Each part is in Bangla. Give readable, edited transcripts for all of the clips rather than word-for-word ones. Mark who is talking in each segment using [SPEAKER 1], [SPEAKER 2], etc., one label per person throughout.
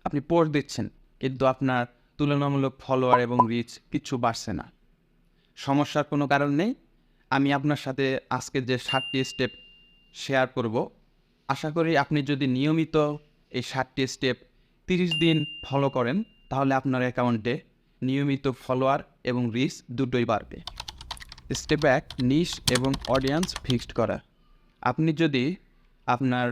[SPEAKER 1] আপনি পোস্ট দিচ্ছেন, কিন্তু আপনার তুলনামূলক ফলোয়ার এবং রিচ কিচ্ছু বাড়ছে না। সমস্যার কোনো কারণ নেই। আমি আপনার সাথে আজকে যে 7টি স্টেপ শেয়ার করব, আশা করি আপনি যদি নিয়মিত এই 7টি স্টেপ 30 দিন ফলো করেন, তাহলে আপনার অ্যাকাউন্টে নিয়মিত ফলোয়ার এবং রিচ দুটোই বাড়বে। স্টেপ 1, নিশ এবং অডিয়েন্স ফিক্সড করা। আপনি যদি আপনার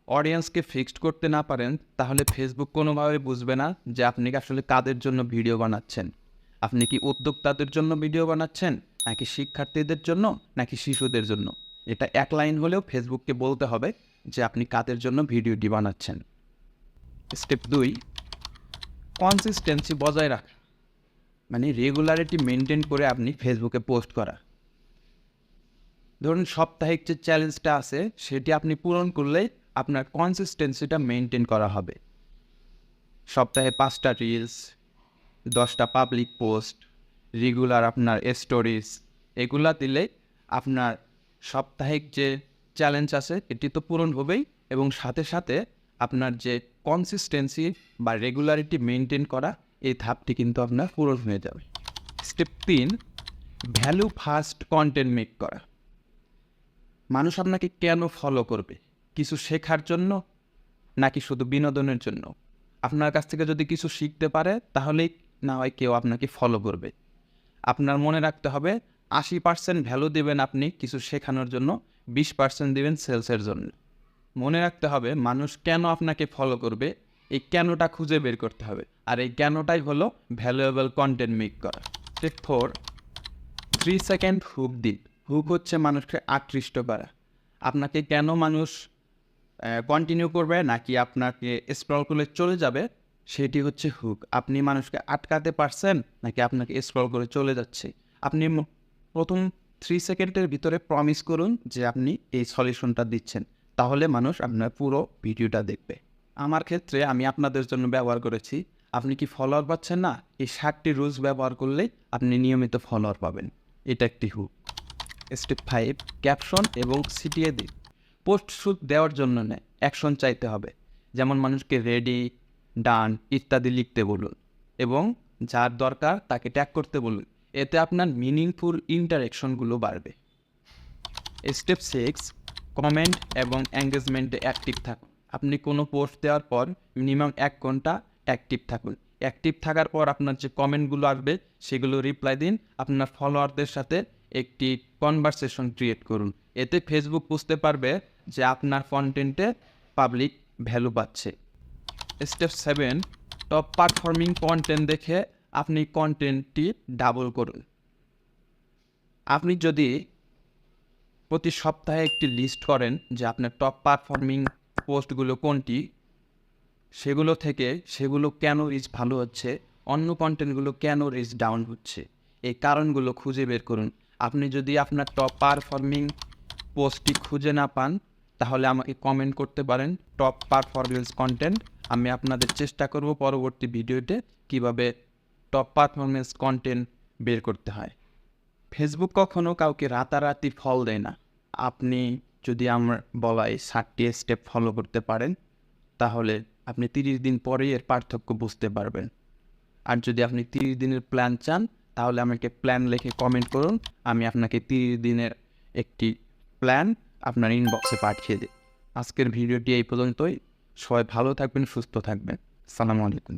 [SPEAKER 1] অডিয়েন্সকে ফিক্সড করতে না পারেন, তাহলে ফেসবুক কোনোভাবে বুঝবে না যে আপনি আসলে কাদের জন্য ভিডিও বানাচ্ছেন। আপনি কি উদ্যোক্তাদের জন্য ভিডিও বানাচ্ছেন, নাকি শিক্ষার্থীদের জন্য, নাকি শিশুদের জন্য? এটা এক লাইন হলেও ফেসবুককে বলতে হবে যে আপনি কাদের জন্য ভিডিওটি বানাচ্ছেন। স্টেপ 2, কনসিস্টেন্সি বজায় রাখা, মানে রেগুলারিটি মেনটেন করে আপনি ফেসবুকে পোস্ট করা। ধরুন সাপ্তাহিক যে চ্যালেঞ্জটা আছে সেটি আপনি পূরণ করলেই আপনার কনসিস্টেন্সিটা মেনটেন করা হবে। সপ্তাহে 5টা রিলস, 10টা পাবলিক পোস্ট, রেগুলার আপনার স্টোরিজ, এগুলা দিলে আপনার সাপ্তাহিক যে চ্যালেঞ্জ আছে এটি তো পূরণ হবেই, এবং সাথে সাথে আপনার যে কনসিস্টেন্সি বা রেগুলারিটি মেনটেন করা, এই ধাপটি কিন্তু আপনার পূরণ হয়ে যাবে। Step 3, value first content make করা। মানুষ আপনাকে কেন ফলো করবে? কিছু শেখার জন্য, নাকি শুধু বিনোদনের জন্য? আপনার কাছ থেকে যদি কিছু শিখতে পারে, তাহলেই না হয় কেউ আপনাকে ফলো করবে। আপনার মনে রাখতে হবে 80% ভ্যালু দেবেন আপনি কিছু শেখানোর জন্য, 20% দেবেন সেলসের জন্য। মনে রাখতে হবে মানুষ কেন আপনাকে ফলো করবে, এই কেনটা খুঁজে বের করতে হবে, আর এই কেনটাই হলো ভ্যালুয়েবল কন্টেন্ট মেক করা। স্টেপ 4, 3 সেকেন্ড হুক দিন। হুক হচ্ছে মানুষকে আকৃষ্ট করা। আপনাকে কেন মানুষ কন্টিনিউ করবে নাকি আপনাকে স্ক্রল করে চলে যাবে, সেটি হচ্ছে হুক। আপনি মানুষকে আটকাতে পারছেন নাকি আপনাকে স্ক্রল করে চলে যাচ্ছে। আপনি প্রথম 3 সেকেন্ডের ভিতরে প্রমিস করুন যে আপনি এই সলিউশনটা দিচ্ছেন, তাহলে মানুষ আপনার পুরো ভিডিওটা দেখবে। আমার ক্ষেত্রে আমি আপনাদের জন্য ব্যবহার করেছি। আপনি কি ফলোয়ার পাচ্ছেন না? এই 7টি রুলস ব্যবহার করলেই আপনি নিয়মিত ফলোয়ার পাবেন। এটা একটি হুক। স্টেপ 5, ক্যাপশন এবং সিটিয়ে দিন। পোস্ট শুট দেওয়ার জন্য নয়, অ্যাকশন চাইতে হবে। যেমন মানুষকে রেডি, ডান ইত্যাদি লিখতে বলুন, এবং যার দরকার তাকে ট্যাগ করতে বলুন। এতে আপনার মিনিংফুল ইন্টারেকশনগুলো বাড়বে। স্টেপ 6, কমেন্ট এবং এঙ্গেজমেন্টে অ্যাক্টিভ থাকুন। আপনি কোনো পোস্ট দেওয়ার পর মিনিমাম 1 ঘন্টা অ্যাক্টিভ থাকুন। অ্যাক্টিভ থাকার পর আপনার যে কমেন্টগুলো আসবে সেগুলো রিপ্লাই দিন। আপনার ফলোয়ারদের সাথে একটি কনভারসেশন ক্রিয়েট করুন। এতে ফেসবুক বুঝতে পারবে যে আপনার কন্টেন্টে পাবলিক ভ্যালু পাচ্ছে। স্টেপ 7, টপ পারফর্মিং কন্টেন্ট দেখে আপনি কন্টেন্টটি ডাবল করুন। আপনি যদি প্রতি সপ্তাহে একটি লিস্ট করেন যে আপনার টপ পারফর্মিং পোস্টগুলো কোনটি, সেগুলো থেকে সেগুলো কেন রিচ ভালো হচ্ছে, অন্য কন্টেন্টগুলো কেন রিচ ডাউন হচ্ছে, এই কারণগুলো খুঁজে বের করুন। আপনি যদি আপনার টপ পারফর্মিং পোস্টটি খুঁজে না পান, তাহলে আমাকে কমেন্ট করতে পারেন টপ পারফরমেন্স কন্টেন্ট। আমি আপনাদের চেষ্টা করব পরবর্তী ভিডিওতে কিভাবে টপ পারফরমেন্স কন্টেন্ট বের করতে হয়। ফেসবুক কখনো কাউকে রাতারাতি ফল দেয় না। আপনি যদি আমার বলা এই 7টি স্টেপ ফলো করতে পারেন, তাহলে আপনি 30 দিন পরেই এর পার্থক্য বুঝতে পারবেন। আর যদি আপনি 30 দিনের প্ল্যান চান, তাহলে আমাকে প্ল্যান লিখে কমেন্ট করুন। আমি আপনাকে 30 দিনের একটি প্ল্যান আপনার ইনবক্সে পাঠিয়ে দিই। আজকের ভিডিওটি এই পর্যন্তই। সবাই ভালো থাকবেন, সুস্থ থাকবেন। আসসালামু আলাইকুম।